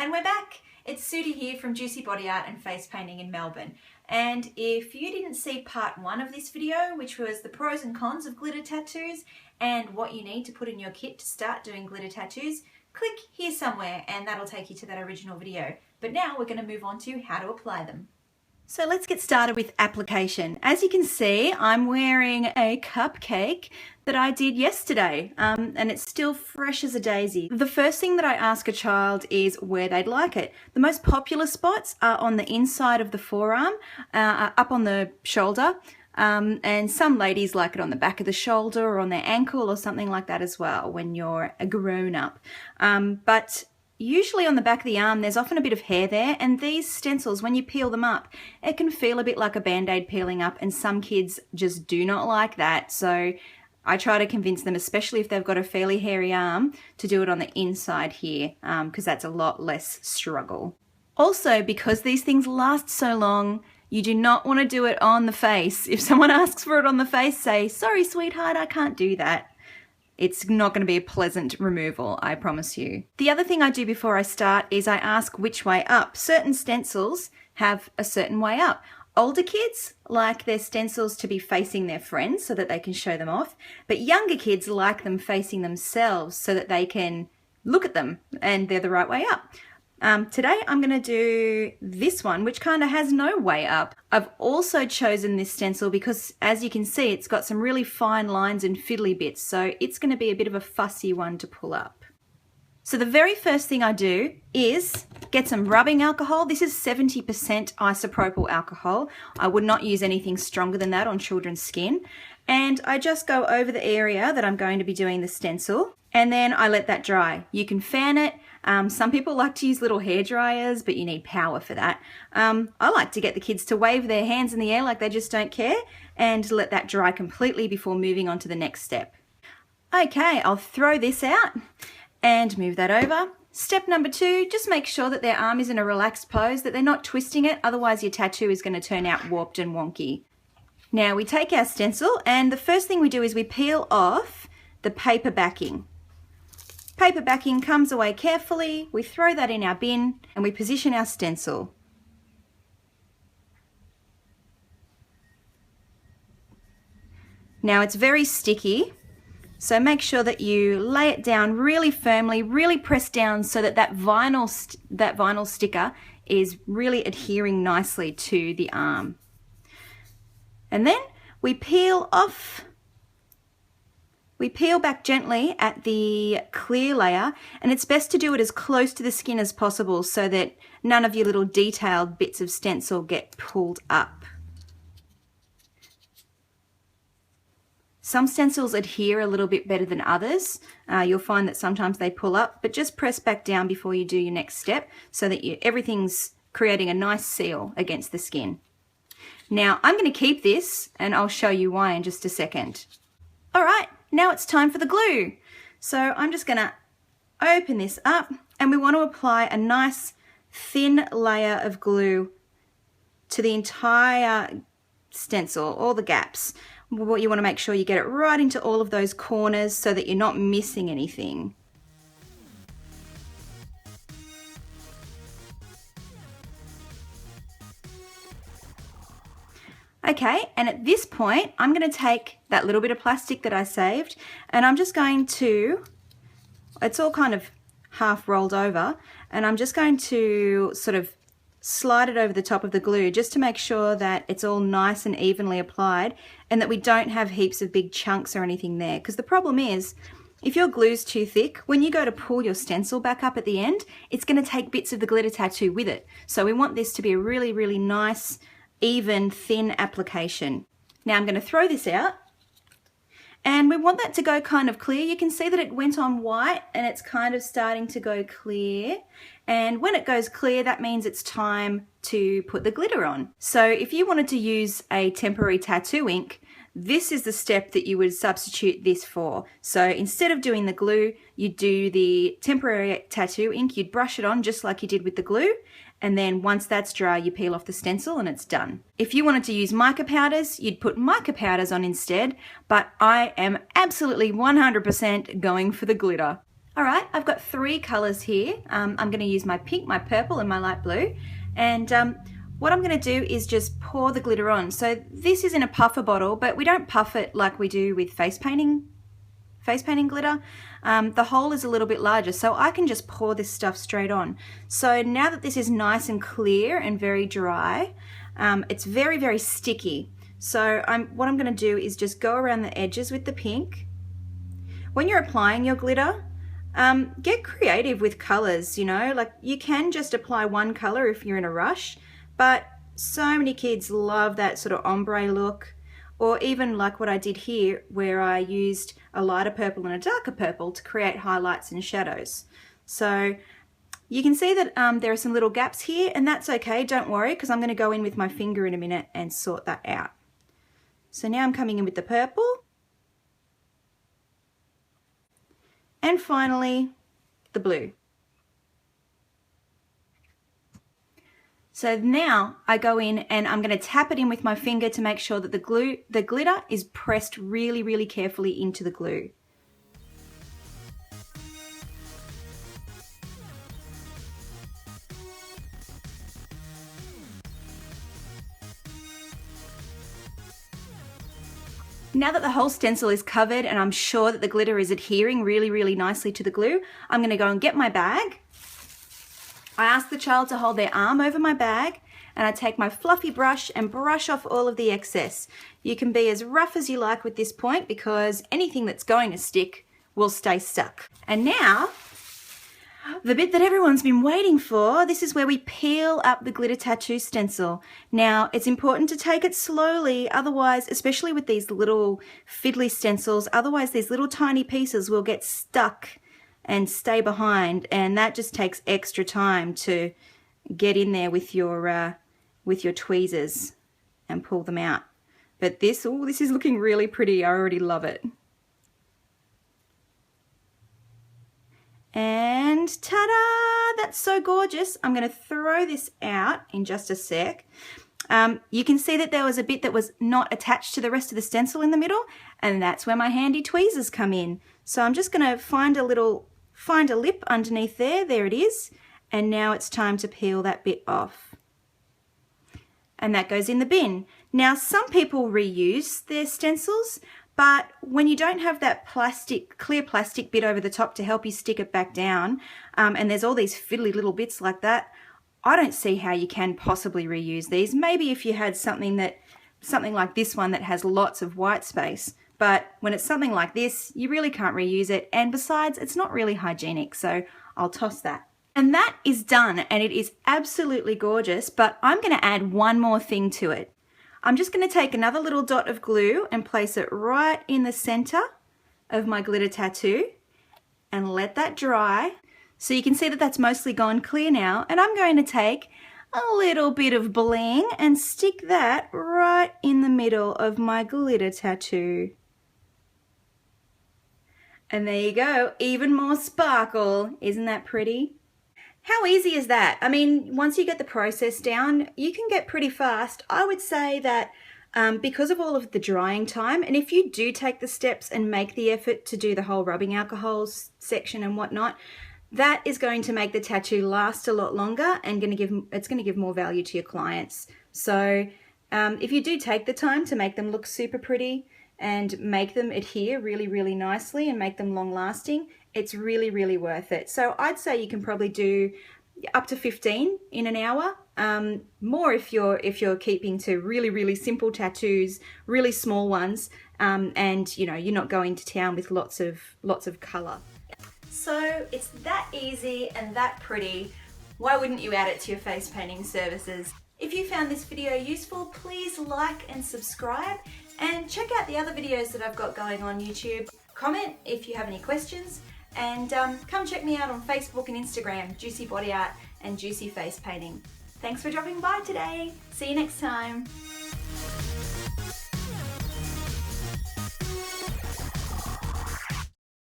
And we're back. It's Sudi here from Juicy Body Art and Face Painting in Melbourne. And if you didn't see part 1 of this video, which was the pros and cons of glitter tattoos and what you need to put in your kit to start doing glitter tattoos, click here somewhere and that'll take you to that original video. But now we're going to move on to how to apply them. So let's get started with application. As you can see, I'm wearing a cupcake that I did yesterday, and it's still fresh as a daisy. The first thing that I ask a child is where they'd like it. The most popular spots are on the inside of the forearm, up on the shoulder, and some ladies like it on the back of the shoulder or on their ankle or something like that as well when you're a grown-up. But usually on the back of the arm there's often a bit of hair there, and these stencils, when you peel them up, it can feel a bit like a band-aid peeling up, and some kids just do not like that. So I try to convince them, especially if they've got a fairly hairy arm, to do it on the inside here, because that's a lot less struggle. Also, because these things last so long, you do not want to do it on the face. If someone asks for it on the face, say, "Sorry, sweetheart, I can't do that." It's not going to be a pleasant removal, I promise you. The other thing I do before I start is I ask which way up. Certain stencils have a certain way up. Older kids like their stencils to be facing their friends so that they can show them off, but younger kids like them facing themselves so that they can look at them and they're the right way up. Today I'm going to do this one, which kind of has no way up. I've also chosen this stencil because, as you can see, it's got some really fine lines and fiddly bits, so it's going to be a bit of a fussy one to pull up. So the very first thing I do is get some rubbing alcohol. This is 70% isopropyl alcohol. I would not use anything stronger than that on children's skin. And I just go over the area that I'm going to be doing the stencil, and then I let that dry. You can fan it. Some people like to use little hair dryers, but you need power for that. I like to get the kids to wave their hands in the air like they just don't care, and let that dry completely before moving on to the next step. Okay, I'll throw this out and move that over. Step number 2, just make sure that their arm is in a relaxed pose, that they're not twisting it, otherwise your tattoo is going to turn out warped and wonky. Now we take our stencil, and the first thing we do is we peel off the paper backing. Paper backing comes away carefully, we throw that in our bin, and we position our stencil. Now it's very sticky, so make sure that you lay it down really firmly, really press down so that that vinyl sticker is really adhering nicely to the arm. And then we peel back gently at the clear layer, and it's best to do it as close to the skin as possible so that none of your little detailed bits of stencil get pulled up. Some stencils adhere a little bit better than others. You'll find that sometimes they pull up, but just press back down before you do your next step so that everything's creating a nice seal against the skin. Now I'm going to keep this, and I'll show you why in just a second. Alright, now it's time for the glue. So I'm just going to open this up, and we want to apply a nice thin layer of glue to the entire stencil, all the gaps. What you want to make sure you get it right into all of those corners so that you're not missing anything. Okay, and at this point, I'm going to take that little bit of plastic that I saved, and I'm just going to, it's all kind of half rolled over, and I'm just going to sort of slide it over the top of the glue just to make sure that it's all nice and evenly applied, and that we don't have heaps of big chunks or anything there. Because the problem is, if your glue's too thick, when you go to pull your stencil back up at the end, it's going to take bits of the glitter tattoo with it. So we want this to be a really, really nice, even, thin application. Now I'm going to throw this out, and we want that to go kind of clear. You can see that it went on white and it's kind of starting to go clear. And when it goes clear, that means it's time to put the glitter on. So if you wanted to use a temporary tattoo ink, this is the step that you would substitute this for. So instead of doing the glue, you'd do the temporary tattoo ink, you'd brush it on just like you did with the glue, and then once that's dry, you peel off the stencil and it's done. If you wanted to use mica powders, you'd put mica powders on instead, but I am absolutely 100% going for the glitter. Alright, I've got 3 colours here. I'm going to use my pink, my purple and my light blue. And what I'm going to do is just pour the glitter on. So this is in a puffer bottle, but we don't puff it like we do with face painting glitter. The hole is a little bit larger, so I can just pour this stuff straight on. So now that this is nice and clear and very dry, it's very, very sticky. So what I'm going to do is just go around the edges with the pink. When you're applying your glitter, get creative with colors, you know, like you can just apply one color if you're in a rush, but so many kids love that sort of ombre look, or even like what I did here where I used a lighter purple and a darker purple to create highlights and shadows. So you can see that there are some little gaps here, and that's okay, don't worry, because I'm going to go in with my finger in a minute and sort that out. So now I'm coming in with the purple. And finally, the blue. So now I go in and I'm going to tap it in with my finger to make sure that the glitter is pressed really, really carefully into the glue. Now that the whole stencil is covered and I'm sure that the glitter is adhering really, really nicely to the glue, I'm going to go and get my bag. I ask the child to hold their arm over my bag, and I take my fluffy brush and brush off all of the excess. You can be as rough as you like with this point because anything that's going to stick will stay stuck. And now, the bit that everyone's been waiting for, this is where we peel up the glitter tattoo stencil. Now, it's important to take it slowly, otherwise, especially with these little fiddly stencils, otherwise these little tiny pieces will get stuck and stay behind, and that just takes extra time to get in there with your tweezers and pull them out. But this is looking really pretty. I already love it. And ta-da! That's so gorgeous. I'm going to throw this out in just a sec. You can see that there was a bit that was not attached to the rest of the stencil in the middle, and that's where my handy tweezers come in. So I'm just going to find a lip underneath there. There it is. And now it's time to peel that bit off. And that goes in the bin. Now, some people reuse their stencils, but when you don't have that clear plastic bit over the top to help you stick it back down, and there's all these fiddly little bits like that, I don't see how you can possibly reuse these. Maybe if you had something like this one that has lots of white space, but when it's something like this, you really can't reuse it, and besides, it's not really hygienic, so I'll toss that. And that is done, and it is absolutely gorgeous, but I'm going to add one more thing to it. I'm just going to take another little dot of glue and place it right in the center of my glitter tattoo and let that dry. So you can see that that's mostly gone clear now, and I'm going to take a little bit of bling and stick that right in the middle of my glitter tattoo. And there you go, even more sparkle. Isn't that pretty? How easy is that? I mean, once you get the process down, you can get pretty fast. I would say that because of all of the drying time, and if you do take the steps and make the effort to do the whole rubbing alcohols section and whatnot, that is going to make the tattoo last a lot longer and it's going to give more value to your clients. So if you do take the time to make them look super pretty and make them adhere really, really nicely and make them long lasting, it's really, really worth it. So I'd say you can probably do up to 15 in an hour. More if you're keeping to really, really simple tattoos, really small ones, and you know, you're not going to town with lots of color. So it's that easy and that pretty. Why wouldn't you add it to your face painting services? If you found this video useful, please like and subscribe, and check out the other videos that I've got going on YouTube. Comment if you have any questions, and come check me out on Facebook and Instagram, Juicy Body Art and Juicy Face Painting. Thanks for dropping by today. See you next time.